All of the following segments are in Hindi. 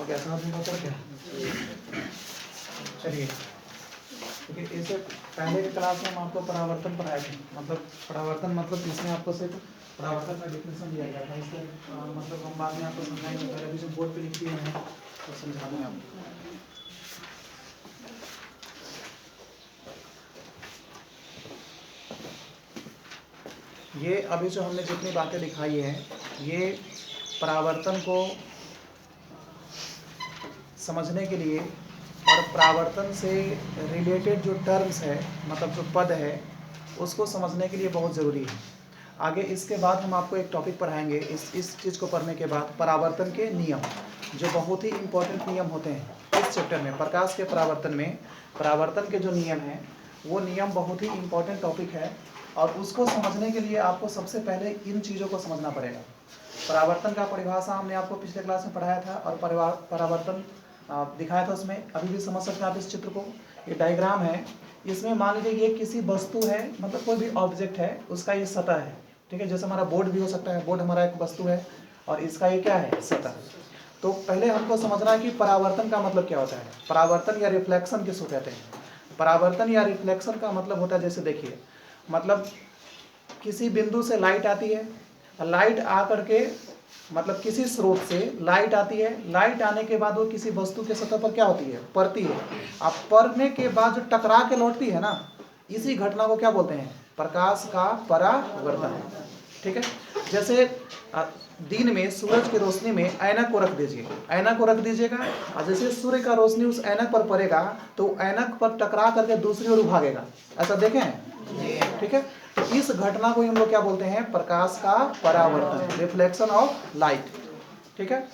गया समझ में होता क्या। चलिए क्योंकि इसे पहले की क्लास में हम आपको परावर्तन पढ़ाए थे, मतलब परावर्तन मतलब इसमें आपको सिर्फ परावर्तन का डिफिनेशन दिया गया था। इसके मतलब हम बाद में आपको समझाएंगे, पहले अभी जो बोर्ड पे लिख दिए हैं तो समझा दें आपको। ये अभी जो हमने जितनी बातें दिखाई हैं ये परावर्तन को समझने के लिए और परावर्तन से रिलेटेड जो टर्म्स है, मतलब जो पद है, उसको समझने के लिए बहुत ज़रूरी है। आगे इसके बाद हम आपको एक टॉपिक पढ़ाएंगे इस चीज़ को पढ़ने के बाद, परावर्तन के नियम, जो बहुत ही इम्पोर्टेंट नियम होते हैं इस चैप्टर में। प्रकाश के परावर्तन में परावर्तन के जो नियम हैं वो नियम बहुत ही इम्पोर्टेंट टॉपिक है, और उसको समझने के लिए आपको सबसे पहले इन चीज़ों को समझना पड़ेगा। परावर्तन का परिभाषा हमने आपको पिछले क्लास में पढ़ाया था और परावर्तन दिखाया था उसमें। अभी भी समझ सकते हैं आप इस चित्र को। ये डायग्राम है, इसमें मान लीजिए ये किसी वस्तु है, मतलब कोई भी ऑब्जेक्ट है, उसका ये सतह है, ठीक है। जैसे हमारा बोर्ड भी हो सकता है, बोर्ड हमारा एक वस्तु है और इसका ये क्या है, सतह। तो पहले हमको समझना है कि परावर्तन का मतलब क्या होता है। परावर्तन या रिफ्लेक्शन किसको कहते हैं। परावर्तन या रिफ्लेक्शन का मतलब होता है, जैसे देखिए, मतलब किसी बिंदु से लाइट आती है, लाइट आ करके मतलब किसी स्रोत से लाइट आती है, लाइट आने के बाद वो किसी वस्तु के सतह पर क्या होती है, पड़ती है। अब पड़ने के बाद जो टकरा के लौटती है ना, इसी घटना को क्या बोलते हैं, प्रकाश का परावर्तन, ठीक है। जैसे दिन में सूरज की रोशनी में ऐनक को रख दीजिए, ऐनक को रख दीजिएगा, और जैसे सूर्य का रोशनी उस ऐनक पर पड़ेगा तो ऐनक पर टकरा करके दूसरी ओर भागेगा, ऐसा देखें हैं, ठीक है। तो इस घटना को हम लोग क्या बोलते हैं, प्रकाश का परावर्तन, रिफ्लेक्शन ऑफ लाइट, ठीक है।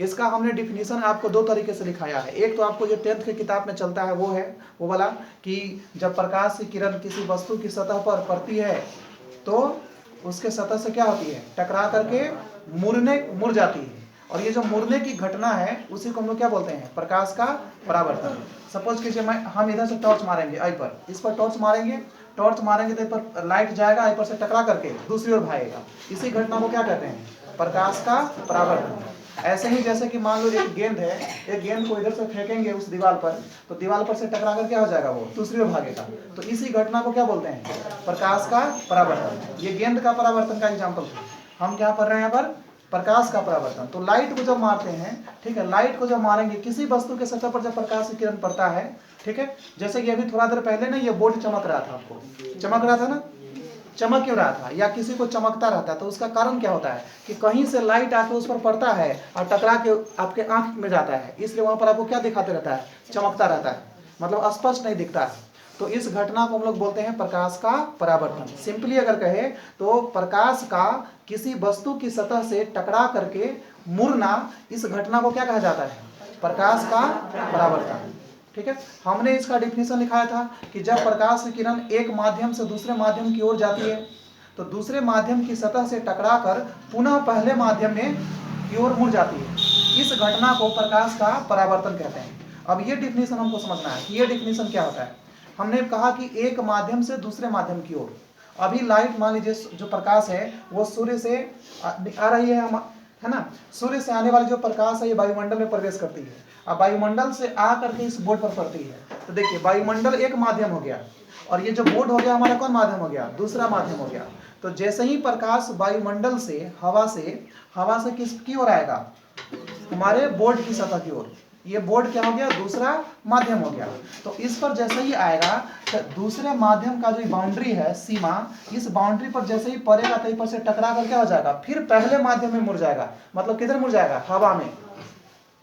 इसका हमने डिफिनीशन आपको दो तरीके से दिखाया है। एक तो आपको जो 10th की किताब में चलता है वो है वो वाला कि जब प्रकाश की किरण किसी वस्तु की सतह पर पड़ती है तो उसके सतह से क्या होती है, टकरा करके मुड़ जाती है, और ये जो मुड़ने की घटना है उसी को हम लोग क्या बोलते हैं, प्रकाश का परावर्तन। सपोज कीजिए हम इधर से टॉर्च मारेंगे आई पर, इस पर टॉर्च मारेंगे तो इस पर लाइट जाएगा, आई पर से टकरा करके दूसरी ओर भागेगा, इसी घटना को क्या कहते हैं, प्रकाश का परावर्तन। ऐसे ही जैसे कि मान लो एक गेंद है, एक गेंद को इधर से फेंकेंगे उस दीवार पर, तो दीवार पर से टकरा कर क्या हो जाएगा, वो दूसरी ओर भागेगा, तो इसी घटना को क्या बोलते हैं, प्रकाश का परावर्तन। ये गेंद का परावर्तन का एग्जाम्पल था। हम क्या पढ़ रहे हैं यहाँ पर, प्रकाश का परावर्तन। तो लाइट को जब मारते हैं, ठीक है, लाइट को जब मारेंगे किसी वस्तु के सतह पर जब प्रकाश की किरण पड़ता है, ठीक है, जैसे कि अभी थोड़ा देर पहले ना ये बोर्ड चमक रहा था, आपको चमक रहा था ना, चमक क्यों रहा था, या किसी को चमकता रहता है, तो उसका कारण क्या होता है कि कहीं से लाइट आके उस पर पड़ता है और टकरा के आपके आंख में जाता है, इसलिए वहां पर आपको क्या दिखाते रहता है, चमकता रहता है, मतलब स्पष्ट नहीं दिखता है। तो इस घटना को हम लोग बोलते हैं प्रकाश का परावर्तन। सिंपली अगर कहे तो प्रकाश का किसी वस्तु की सतह से टकरा करके मुड़ना, इस घटना को क्या कहा जाता है, प्रकाश का परावर्तन, ठीक है। हमने इसका डिफिनेशन लिखाया था कि जब प्रकाश की किरण एक माध्यम से दूसरे माध्यम की ओर जाती है तो दूसरे माध्यम की सतह से टकराकर पुनः पहले माध्यम में की ओर मुड़ जाती है, इस घटना को प्रकाश का परावर्तन कहते हैं। अब ये डिफिनेशन हमको समझना है कि ये डिफिनेशन क्या होता है। हमने कहा कि एक माध्यम से दूसरे माध्यम की ओर, अभी लाइट मान लीजिए जो प्रकाश है वो सूर्य से आ रही है ना, सूर्य से आने वाली जो प्रकाश है ये वायुमंडल में प्रवेश करती है, अब वायुमंडल से आ करके इस बोर्ड पर पड़ती है। तो देखिए वायुमंडल एक माध्यम हो गया, और ये जो बोर्ड हो गया हमारा कौन माध्यम हो गया, दूसरा माध्यम हो गया। तो जैसे ही प्रकाश वायुमंडल से हवा से किसकी ओर आएगा, हमारे बोर्ड की सतह की ओर, ये बोर्ड क्या हो गया, दूसरा माध्यम हो गया। तो इस पर जैसे ही आएगा तो दूसरे माध्यम का जो बाउंड्री है, सीमा, इस बाउंड्री पर जैसे ही पड़ेगा तो पर से टकरा कर क्या हो जाएगा, फिर पहले माध्यम में मुड़ जाएगा, मतलब किधर मुड़ जाएगा, हवा में।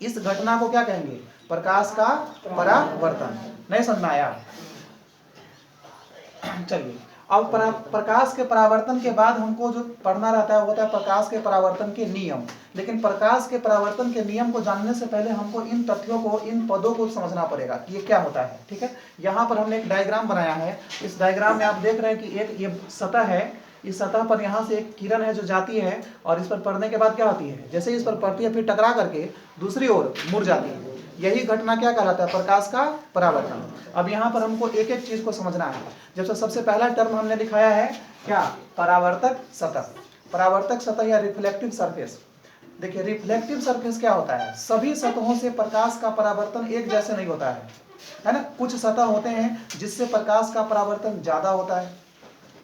इस घटना को क्या कहेंगे, प्रकाश का परावर्तन। नहीं समझ में आया। चलिए अब प्रकाश के परावर्तन के बाद हमको जो पढ़ना रहता है वो होता है प्रकाश के परावर्तन के नियम। लेकिन प्रकाश के परावर्तन के नियम को जानने से पहले हमको इन तथ्यों को, इन पदों को समझना पड़ेगा कि ये क्या होता है, ठीक है। यहाँ पर हमने एक डायग्राम बनाया है, इस डायग्राम में आप देख रहे हैं कि एक ये सतह है, इस सतह पर यहाँ से एक किरण है जो जाती है, और इस पर पड़ने के बाद क्या होती है, जैसे इस पर पड़ती है फिर टकरा करके दूसरी ओर मुड़ जाती है, यही घटना क्या कहलाता है, प्रकाश का परावर्तन। अब यहाँ पर हमको एक एक चीज को समझना है। जब सबसे पहला टर्म हमने दिखाया है क्या, परावर्तक सतह, परावर्तक सतह या रिफ्लेक्टिव सरफेस। देखिए रिफ्लेक्टिव सरफेस क्या होता है, सभी सतहों से प्रकाश का परावर्तन एक जैसे नहीं होता है ना। कुछ सतह होते हैं जिससे प्रकाश का परावर्तन ज्यादा होता है,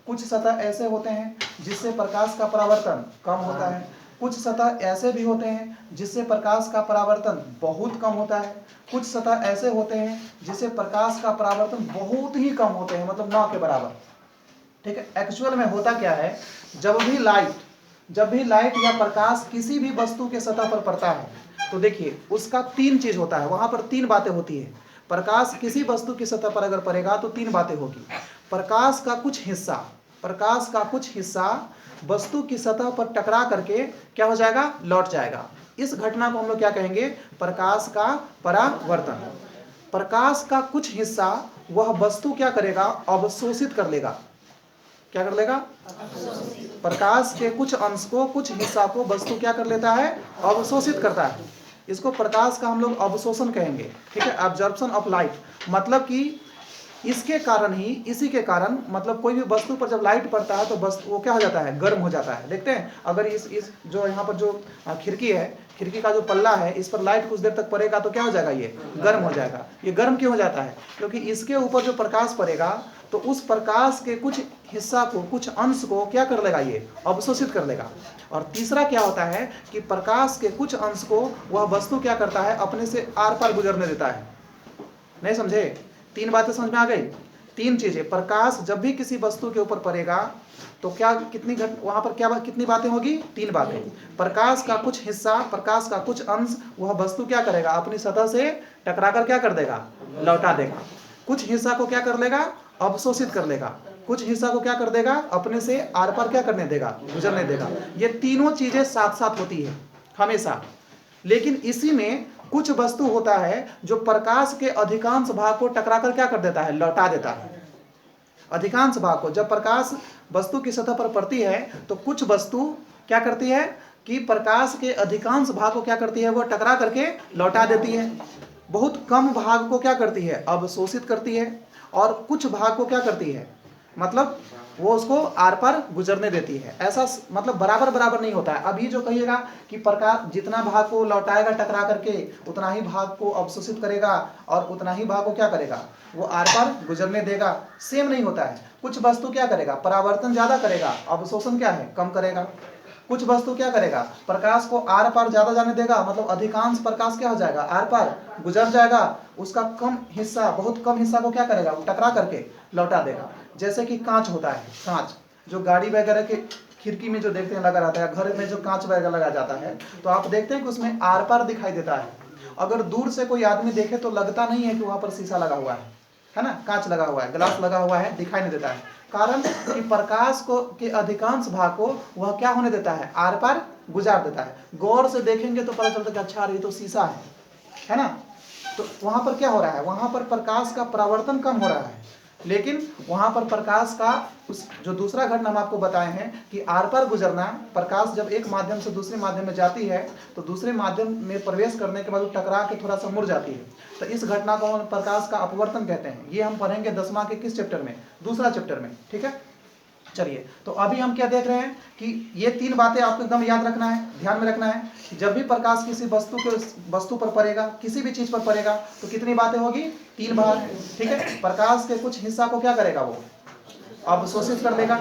कुछ सतह ऐसे होते हैं जिससे प्रकाश का परावर्तन कम होता है, कुछ सतह ऐसे भी होते हैं जिससे प्रकाश का परावर्तन बहुत कम होता है, कुछ सतह ऐसे होते हैं जिससे प्रकाश का परावर्तन बहुत ही कम होते हैं, मतलब ना के बराबर। ठीक है, एक्चुअल में होता क्या है, जब भी लाइट या प्रकाश किसी भी वस्तु के सतह पर पड़ता है तो देखिए उसका तीन चीज होता है, वहां पर तीन बातें होती है। प्रकाश किसी वस्तु की सतह पर अगर पड़ेगा तो तीन बातें होगी। प्रकाश का कुछ हिस्सा वस्तु की सतह पर टकरा करके क्या हो जाएगा, लौट जाएगा। इस घटना को हम लोग क्या कहेंगे, प्रकाश का परावर्तन। प्रकाश का कुछ हिस्सा वह वस्तु क्या करेगा, अवशोषित कर लेगा। क्या कर लेगा, प्रकाश के कुछ अंश को, कुछ हिस्सा को वस्तु क्या कर लेता है, अवशोषित करता है। इसको प्रकाश का हम लोग अवशोषण कहेंगे। ठीक है, एब्जॉर्प्शन ऑफ लाइट, मतलब कि इसके कारण ही, इसी के कारण, मतलब कोई भी वस्तु पर जब लाइट पड़ता है तो वस्तु वो क्या हो जाता है, गर्म हो जाता है। देखते हैं अगर इस जो यहाँ पर जो खिड़की है, खिड़की का जो पल्ला है, इस पर लाइट कुछ देर तक पड़ेगा तो क्या हो जाएगा, ये गर्म हो जाएगा। ये गर्म क्यों हो जाता है, क्योंकि इसके ऊपर जो प्रकाश पड़ेगा तो उस प्रकाश के कुछ हिस्सा को, कुछ अंश को क्या कर लेगा, ये अवशोषित कर लेगा। और तीसरा क्या होता है कि प्रकाश के कुछ अंश को वह वस्तु क्या करता है, अपने से आर पार गुजरने देता है। नहीं समझे, तीन बातें समझ में आ गई। तीन चीजें, प्रकाश जब भी किसी वस्तु के ऊपर पड़ेगा तो क्या वहां पर क्या कितनी बातें होगी, तीन बातें। प्रकाश का कुछ हिस्सा, प्रकाश का कुछ अंश वह वस्तु क्या करेगा, अपनी सतह से टकराकर क्या कर देगा, लौटा देगा। कुछ हिस्सा को क्या कर लेगा, अवशोषित कर लेगा। कुछ हिस्सा को क्या कर देगा, अपने से आर पार क्या करने देगा, गुजरने देगा। ये तीनों चीजें साथ साथ होती है हमेशा। लेकिन इसी में कुछ वस्तु होता है जो प्रकाश के अधिकांश भाग को टकराकर क्या कर देता है, लौटा देता है। अधिकांश भाग को, जब प्रकाश वस्तु की सतह पर पड़ती है तो कुछ वस्तु क्या करती है कि प्रकाश के अधिकांश भाग को क्या करती है, वो टकरा करके लौटा देती है। बहुत कम भाग को क्या करती है, अवशोषित करती है। और कुछ भाग को क्या करती है, मतलब वो उसको आर पार गुजरने देती है। ऐसा मतलब बराबर बराबर नहीं होता है। अभी जो कहिएगा कि प्रकाश जितना भाग को लौटाएगा टकरा करके, उतना ही भाग को अवशोषित करेगा और उतना ही भाग को क्या करेगा, वो आर पार गुजरने देगा, सेम नहीं होता है। कुछ वस्तु क्या करेगा, परावर्तन ज्यादा करेगा, अवशोषण क्या है, कम करेगा। कुछ वस्तु क्या करेगा, प्रकाश को आर पार ज्यादा जाने देगा, मतलब अधिकांश प्रकाश क्या हो जाएगा, आर पार गुजर जाएगा। उसका कम हिस्सा, बहुत कम हिस्सा को क्या करेगा, वो टकरा करके लौटा देगा। जैसे कि कांच होता है, कांच जो गाड़ी वगैरह के खिड़की में जो देखते हैं लगा रहता है, घर में जो कांच वगैरह लगा जाता है, तो आप देखते हैं कि उसमें आर पार दिखाई देता है। अगर दूर से कोई आदमी देखे तो लगता नहीं है कि वहां पर शीशा लगा हुआ है ना, कांच लगा हुआ है, ग्लास लगा हुआ है, दिखाई नहीं देता है। कारण कि प्रकाश को के अधिकांश भाग को वह क्या होने देता है, आर पार गुजार देता है। गौर से देखेंगे तो पता चलता है कि अच्छा ये तो शीशा है ना। तो वहां पर क्या हो रहा है, वहां पर प्रकाश का परावर्तन कम हो रहा है, लेकिन वहां पर प्रकाश का उस जो दूसरा घटना हम आपको बताए हैं कि आर पार गुजरना, प्रकाश जब एक माध्यम से दूसरे माध्यम में जाती है तो दूसरे माध्यम में प्रवेश करने के बाद वो टकरा के थोड़ा सा मुड़ जाती है, तो इस घटना को हम प्रकाश का अपवर्तन कहते हैं। ये हम पढ़ेंगे 10वां के किस चैप्टर में, दूसरा चैप्टर में। ठीक है, चलिए तो अभी हम क्या देख रहे हैं कि ये तीन बातें आपको एकदम याद रखना है, ध्यान में रखना है। जब भी प्रकाश किसी वस्तु पर पड़ेगा, किसी भी चीज पर पड़ेगा तो कितनी बातें होगी, तीन बार। ठीक है, प्रकाश के कुछ हिस्सा को क्या करेगा, वो अवशोषित कर लेगा,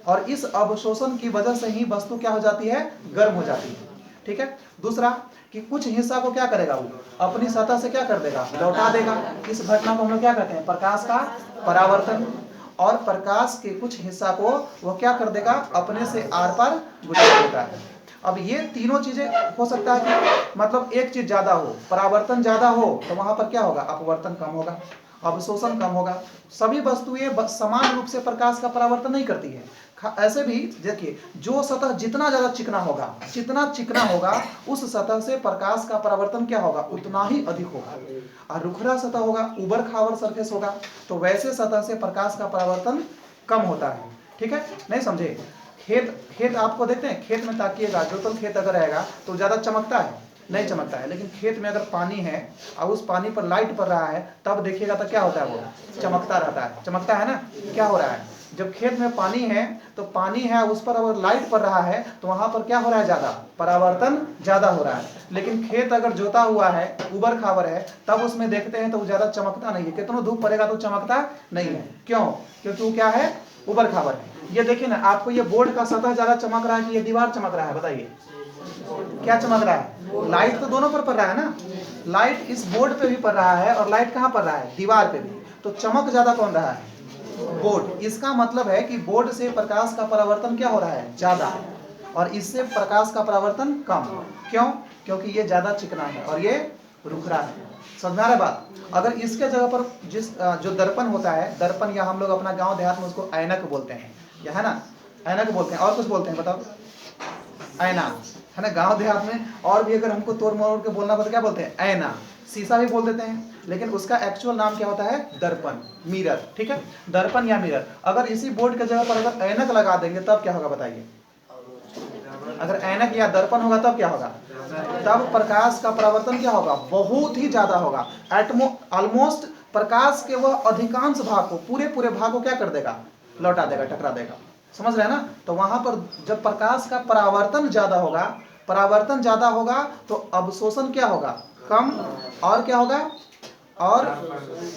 और इस अवशोषण की वजह से ही वस्तु क्या हो जाती है, गर्म हो जाती है। ठीक है, दूसरा कि कुछ हिस्सा को क्या करेगा, वो अपनी सतह से क्या कर देगा, लौटा देगा। इस घटना को हम लोग क्या कहते हैं, प्रकाश का परावर्तन। और प्रकाश के कुछ हिस्सा को वह क्या कर देगा, अपने से आर पार गुजर देता है। अब ये तीनों चीजें हो सकता है कि मतलब एक चीज ज्यादा हो, परावर्तन ज्यादा हो तो वहां पर क्या होगा, अपवर्तन कम होगा, अवशोषण कम होगा। सभी वस्तुएं समान रूप से प्रकाश का परावर्तन नहीं करती है। ऐसे भी देखिए, जो सतह जितना ज्यादा चिकना होगा उस सतह से प्रकाश का परावर्तन क्या होगा, उतना ही अधिक होगा। और रुखरा सतह होगा, उबड़ खाबड़ सरफेस होगा, तो वैसे सतह से प्रकाश का परावर्तन कम होता है। ठीक है, नहीं समझे। खेत आपको देखते हैं, खेत में ताकिएगा, जोतल खेत अगर रहेगा तो ज्यादा चमकता है, नहीं चमकता है। लेकिन खेत में अगर पानी है और उस पानी पर लाइट पड़ रहा है तब देखिएगा तो क्या होता है, वो चमकता रहता है, चमकता है ना। क्या हो रहा है, जब खेत में पानी है तो पानी है, उस पर अगर लाइट पड़ रहा है तो वहां पर क्या हो रहा है, ज्यादा परावर्तन ज्यादा हो रहा है। लेकिन खेत अगर जोता हुआ है, उबर खाबर है, तब उसमें देखते हैं तो वो ज्यादा चमकता नहीं है, कितना धूप पड़ेगा तो चमकता नहीं है। क्यों? क्योंकि वो क्या है, उबर खाबर है। ये देखिए ना, आपको ये बोर्ड का सतह ज्यादा चमक रहा है कि ये दीवार चमक रहा है, बताइए क्या चमक रहा है? लाइट तो दोनों पर पड़ रहा है ना, लाइट इस बोर्ड पे भी पड़ रहा है और लाइट कहाँ पड़ रहा है, दीवार पे भी। तो चमक ज्यादा कौन रहा है, बोर्ड। इसका मतलब है कि बोर्ड से प्रकाश का परावर्तन क्या हो रहा है, ज्यादा, और इससे प्रकाश का परावर्तन कम। क्यों? क्योंकि ये ज्यादा चिकना है और ये रुखरा है। समझ में आ रहा है बात? अगर इसके जगह पर जो दर्पण होता है, दर्पण या हम लोग अपना गांव देहात में उसको ऐनक बोलते हैं, या है ना, ऐनक बोलते हैं। और कुछ बोलते हैं, बताओ? ऐना, है ना। गांव देहात में और भी अगर हमको तोड़ मोड़ के बोलना पड़ता क्या बोलते हैं, ऐना। शीशा भी बोल देते हैं, लेकिन उसका एक्चुअल नाम क्या होता है, दर्पण, मिरर। ठीक है, दर्पण या मिरर। अगर इसी बोर्ड के जगह पर अगर ऐनक लगा देंगे तब क्या होगा, बताइए? अगर ऐनक या दर्पण होगा तब क्या होगा, तब प्रकाश का परावर्तन क्या होगा, बहुत ही ज्यादा होगा। ऑलमोस्ट प्रकाश के वह अधिकांश भाग को, पूरे भाग को क्या कर देगा, लौटा देगा, टकरा देगा। समझ रहे हैं ना? तो वहां पर जब प्रकाश का परावर्तन ज्यादा होगा, परावर्तन ज्यादा होगा तो अवशोषण क्या होगा, कम, और क्या होगा, और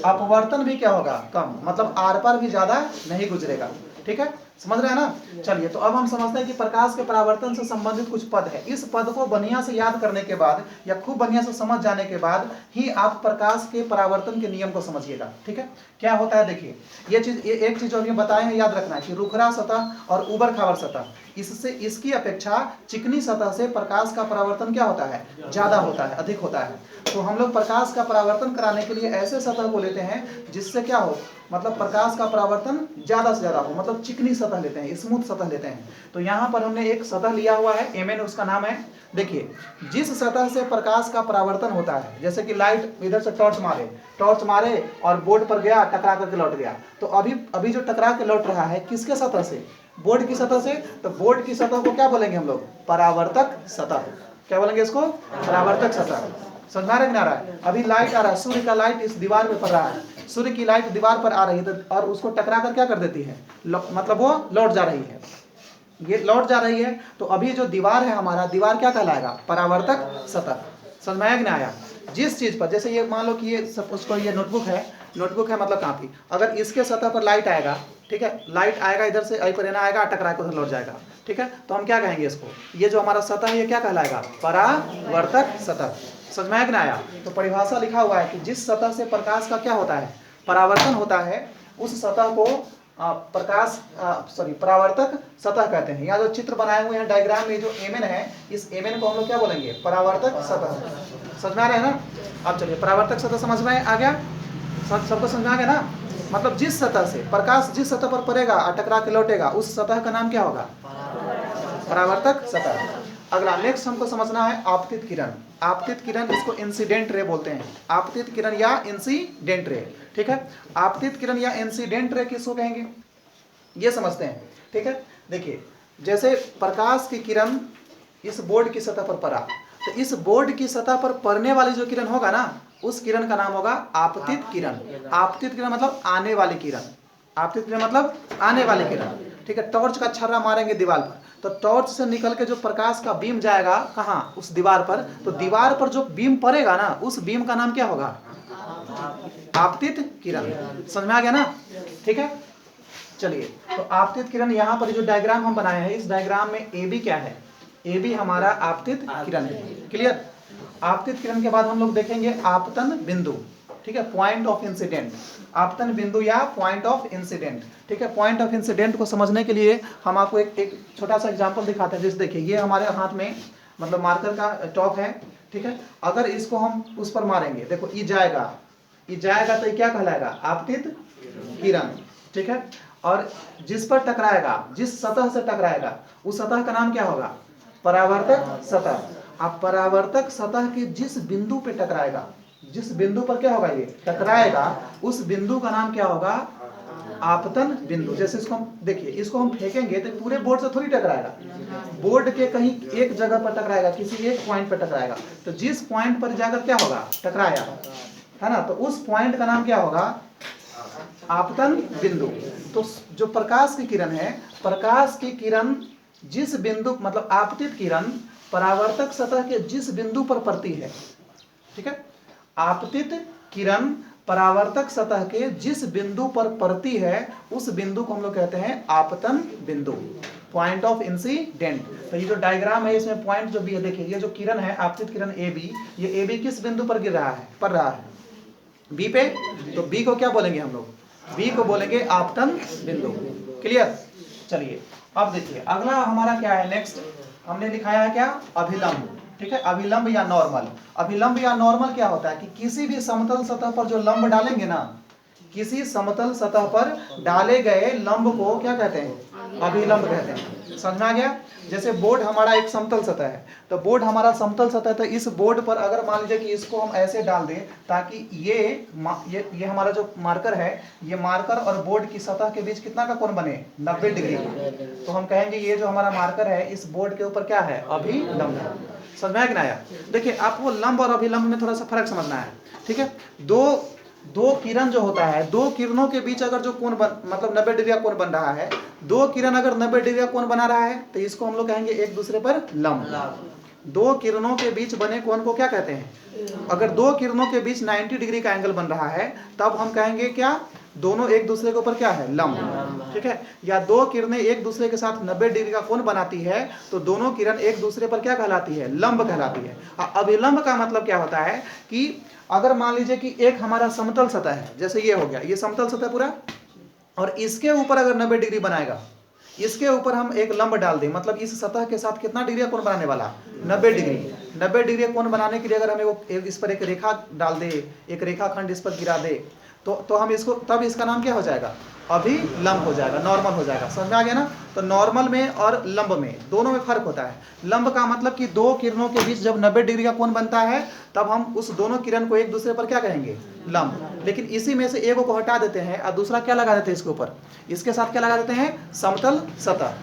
अपवर्तन भी क्या होगा, कम। मतलब आर पार भी ज्यादा नहीं गुजरेगा। ठीक है, समझ रहे हैं ना? चलिए, तो अब हम समझते हैं कि प्रकाश के परावर्तन से संबंधित कुछ पद है। इस पद को बढ़िया से याद करने के बाद या खूब बढ़िया से समझ जाने के बाद ही आप प्रकाश के परावर्तन के नियम को समझिएगा। ठीक है, क्या होता है देखिए, ये एक चीज और ये बताए हैं, याद रखना है कि रुखरा सतह और उबर खाबर सतह, इससे इसकी अपेक्षा चिकनी सतह से प्रकाश का परावर्तन क्या होता है, ज्यादा होता है, अधिक होता है। तो हम लोग प्रकाश का परावर्तन कराने के लिए ऐसे सतह को लेते हैं जिससे क्या हो, मतलब प्रकाश का परावर्तन ज्यादा से ज्यादा हो, मतलब चिकनी सतह लेते हैं, स्मूथ सतह लेते हैं। तो यहाँ पर हमने एक सतह लिया हुआ है, एमएन उसका नाम है। देखिए, जिस सतह से प्रकाश का परावर्तन होता है, जैसे कि लाइट इधर से टॉर्च मारे और बोर्ड पर गया, टकरा करके लौट गया, तो अभी जो टकरा के लौट रहा है किसके सतह से, बोर्ड की सतह से। तो बोर्ड की सतह को क्या बोलेंगे हम लोग, परावर्तक सतह। क्या बोलेंगे इसको, परावर्तक सतह। समझ में आ रहा है कि नहीं आ रहा है? अभी लाइट आ रहा है, सूर्य का लाइट इस दीवार पे पड़ रहा है, सूर्य की लाइट दीवार पर आ रही है तो, और उसको टकरा कर क्या कर देती है, मतलब वो लौट जा रही है, ये लौट जा रही है। तो अभी जो दीवार है हमारा, दीवार क्या कहलाएगा, परावर्तक सतह। समझ में आया कि नहीं आया? जिस चीज पर, जैसे ये मान लो कि ये सब, उसको ये नोटबुक है मतलब कापी, अगर इसके सतह पर लाइट आएगा, ठीक है, लाइट आएगा इधर से, आई पर आएगा, टकरा के उधर लौट जाएगा। ठीक है, तो हम क्या कहेंगे इसको, ये जो हमारा सतह है ये क्या कहलाएगा, परावर्तक सतह। समझ में आया कि नहीं आया? तो परिभाषा लिखा हुआ है कि जिस सतह से प्रकाश का क्या होता है, परावर्तन होता है, उस सतह को परावर्तक सतह कहते हैं। यहाँ जो चित्र बनाए हुए हैं डायग्राम में, जो एमएन है, इस एमएन को हम लोग क्या बोलेंगे, परावर्तक सतह। समझ में आ रहा है ना? अब चलिए, परावर्तक सतह समझ में आ गया, सबको समझ में आ गया ना? मतलब जिस सतह से प्रकाश जिस सतह पर पड़ेगा और टकरा के लौटेगा, उस सतह का नाम क्या होगा, परावर्तक सतह। अगला नेक्स्ट हमको समझना है आपतित किरण। आपतित किरण, इसको इंसिडेंट रे बोलते हैं, आपतित किरण या इंसिडेंट रे। ठीक है, आपतित किरण या इंसिडेंट रे किसको कहेंगे, ये समझते हैं। ठीक है, देखिए, जैसे प्रकाश की किरण इस बोर्ड की सतह पर पड़ा, तो इस बोर्ड की सतह पर पड़ने वाली जो किरण होगा ना, उस किरण का नाम होगा आपतित किरण। आपतित किरण मतलब आने वाली किरण, आपतित किरण मतलब आने वाली किरण। ठीक है, टॉर्च का छर्रा मारेंगे दीवार पर, तो टॉर्च से निकल के जो प्रकाश का बीम जाएगा कहाँ, उस दीवार पर, तो दीवार पर जो बीम पड़ेगा ना, उस बीम का नाम क्या होगा, आपतित किरण। समझ में आ गया ना? ठीक है, चलिए, तो आपतित किरण, यहाँ पर जो डायग्राम हम बनाए हैं, इस डायग्राम में ए बी क्या है, ए बी हमारा आपतित किरण है। क्लियर? आपतित किरण के बाद हम लोग देखेंगे आपतन बिंदु। ठीक है, पॉइंट ऑफ इंसिडेंट, आपतन बिंदु या पॉइंट ऑफ इंसिडेंट। ठीक है, पॉइंट ऑफ इंसिडेंट को समझने के लिए हम आपको एक छोटा सा एग्जांपल दिखाते हैं। जैसे देखिए, ये हमारे हाथ में मतलब मार्कर का टॉप है। ठीक है, अगर इसको हम उस पर मारेंगे, देखो ये जाएगा तो ये क्या कहलाएगा, आपतित किरण। ठीक है, और जिस पर टकराएगा, जिस सतह से टकराएगा, उस सतह का नाम क्या होगा, परावर्तक सतह। अब परावर्तक सतह के जिस बिंदु पे टकराएगा, जिस बिंदु पर क्या होगा, ये टकराएगा, उस बिंदु का नाम क्या होगा, आपतन बिंदु। जैसे इसको हम देखिए, इसको हम फेंकेंगे तो पूरे बोर्ड से थोड़ी टकराएगा, बोर्ड के कहीं एक जगह पर टकराएगा, किसी एक पॉइंट पर टकराएगा। तो जिस पॉइंट पर जाकर क्या होगा, टकराया है ना, तो उस पॉइंट का नाम क्या होगा, आपतन बिंदु। तो जो प्रकाश की किरण है, प्रकाश की किरण जिस बिंदु मतलब आपतित किरण परावर्तक सतह के जिस बिंदु पर पड़ती है, ठीक है, आपतित किरण परावर्तक सतह के जिस बिंदु पर पड़ती है उस बिंदु को हम लोग कहते हैं आपतन बिंदु, पॉइंट ऑफ इंसिडेंट। तो ये जो डायग्राम है इसमें पॉइंट जो भी है, देखिए ये जो किरण है आपतित किरण ए बी, ये ए बी किस बिंदु पर गिर रहा है, पड़ रहा है बी पे, तो बी को क्या बोलेंगे हम लोग, बी को बोलेंगे आपतन बिंदु। क्लियर। चलिए अब देखिए अगला हमारा क्या है, नेक्स्ट हमने लिखाया है क्या, अभिलंब। ठीक है, अभिलंब या नॉर्मल। अभिलंब या नॉर्मल क्या होता है कि किसी भी समतल सतह पर जो लंब डालेंगे ना, किसी समतल सतह पर डाले गए लंब को क्या कहते हैं, अभिलंब कहते हैं। समझ में आ गया। जैसे बोर्ड हमारा एक समतल सतह है, तो बोर्ड हमारा समतल सतह है, तो इस बोर्ड पर अगर मान लीजिए कि इसको हम ऐसे डाल दें ताकि ये हमारा जो मार्कर है, ये मार्कर और बोर्ड की सतह के बीच कितना का कोण बने, 90 डिग्री। तो हम कहेंगे ये जो हमारा मार्कर है इस बोर्ड के ऊपर क्या है, अभिलंब। समझ में आया कि ना आया। देखिए आपको लंब और अभिलंब में थोड़ा सा फर्क समझना है। ठीक है, दो किरण जो होता है, दो किरणों के बीच अगर जो कोण मतलब 90 डिग्री का कोण बन रहा है, दो किरण अगर 90 डिग्री का कोण बना रहा है तो इसको हम लोग कहेंगे एक दूसरे पर लंब। दो किरणों के बीच बने कोण को क्या कहते हैं, अगर दो किरणों के बीच 90 डिग्री का एंगल बन रहा है तब हम कहेंगे क्या, दोनों एक दूसरे के ऊपर क्या है, लंब। ठीक है, या दो किरणें एक दूसरे के साथ 90 डिग्री का कोण बनाती है तो दोनों किरण एक दूसरे पर क्या कहलाती है, लंब कहलाती है। अभिलंब का मतलब क्या होता है कि अगर मान लीजिए कि एक हमारा समतल सतह है, जैसे ये हो गया, ये समतल सतह पूरा, और इसके ऊपर अगर 90 डिग्री बनाएगा, इसके ऊपर हम एक लंब डाल दें, मतलब इस सतह के साथ कितना डिग्री कोण बनाने वाला, 90 डिग्री। 90 डिग्री कोण बनाने के लिए अगर हमें इस पर एक रेखा डाल दे, एक रेखाखंड इस पर गिरा दे, तो हम इसको, तब इसका नाम क्या हो जाएगा, अभिलंब हो जाएगा, नॉर्मल हो जाएगा। समझ में आ गया ना। तो नॉर्मल में और लंब में दोनों में फर्क होता है। लंब का मतलब कि दो किरणों के बीच जब 90 डिग्री का कोण बनता है तब हम उस दोनों किरण को एक दूसरे पर क्या कहेंगे, लंब। लेकिन इसी में से एक को हटा देते हैं और दूसरा क्या लगा देते हैं इसके ऊपर, इसके साथ क्या लगा देते हैं, समतल सतह।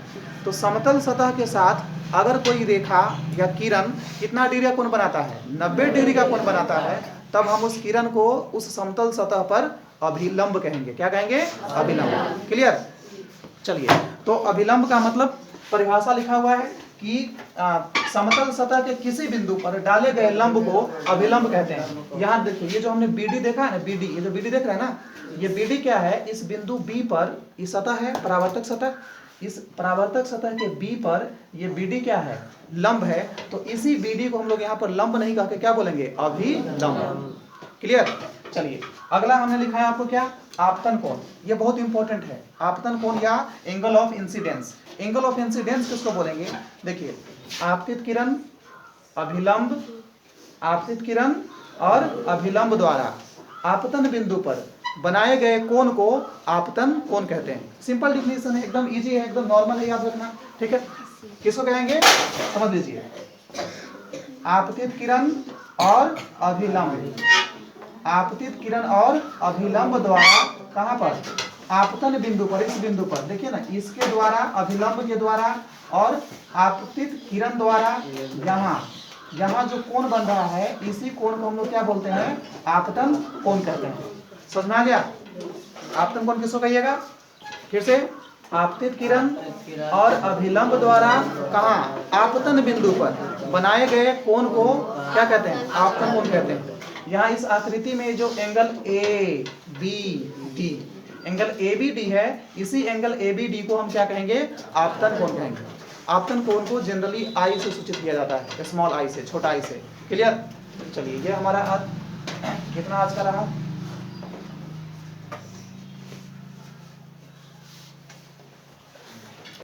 तो समतल सतह के साथ अगर कोई रेखा या किरण कितना डिग्री का कोण बनाता है, 90 डिग्री का कोण बनाता है, तब हम उस किरण को उस समतल सतह पर अभिलंब कहेंगे। क्या कहेंगे, अभिलंब। क्लियर। चलिए, तो अभिलंब का मतलब परिभाषा लिखा हुआ है कि समतल सतह के किसी बिंदु पर डाले गए लंब को अभिलंब कहते हैं। यहाँ देखिए ये जो हमने बीडी देखा है ना, बीडी, ये जो बीडी देख रहे हैं ना, ये बीडी क्या है, इस बिंदु बी पर ये सतह है परावर्तक सतह, इस परावर्तक सतह के बी पर ये बीडी क्या है, लंब है। तो इसी बीडी को हम लोग यहाँ पर लंब नहीं कह के क्या बोलेंगे, अभिलंब। क्लियर। चलिए अगला हमने लिखा है आपको क्या, आपतन कोण। ये बहुत इंपॉर्टेंट है, आपतन कोण या angle of incidence. Angle of incidence किसको बोलेंगे, देखिए आपतित किरण, अभिलंब, आपतित किरण और अभिलंब द्वारा आपतन बिंदु पर बनाए गए कोण को आपतन कोण कहते हैं। सिंपल डिफिनेशन है, एकदम इजी है, एकदम नॉर्मल है, याद रखना। ठीक है, किसको कहेंगे, समझ लीजिए, आपतित किरण और अभिलंब, आपतित किरण और अभिलंब द्वारा कहां पर, आपतन बिंदु पर, इस बिंदु पर देखिए ना, इसके द्वारा, अभिलंब के द्वारा और आपतित किरण द्वारा यहाँ जो कोण बन रहा है, इसी कोण को हम लोग क्या बोलते हैं, आपतन कोण कहते हैं। समझ में आ गया। आपतन कोण किसको कहिएगा, फिर से, आपतित किरण और अभिलंब द्वारा कहाँ, आपतन बिंदु पर बनाए गए कोण को क्या कहते हैं, आपतन कोण कहते हैं। यहाँ इस आकृति में जो angle A B D, angle A B D है, इसी एंगल ए बी डी को हम क्या कहेंगे, आपतन कोण कहेंगे। आपतन कोण को जनरली आई से सूचित किया जाता है, स्मॉल आई से, छोटा आई से। क्लियर। चलिए ये हमारा आज कितना आज का रहा,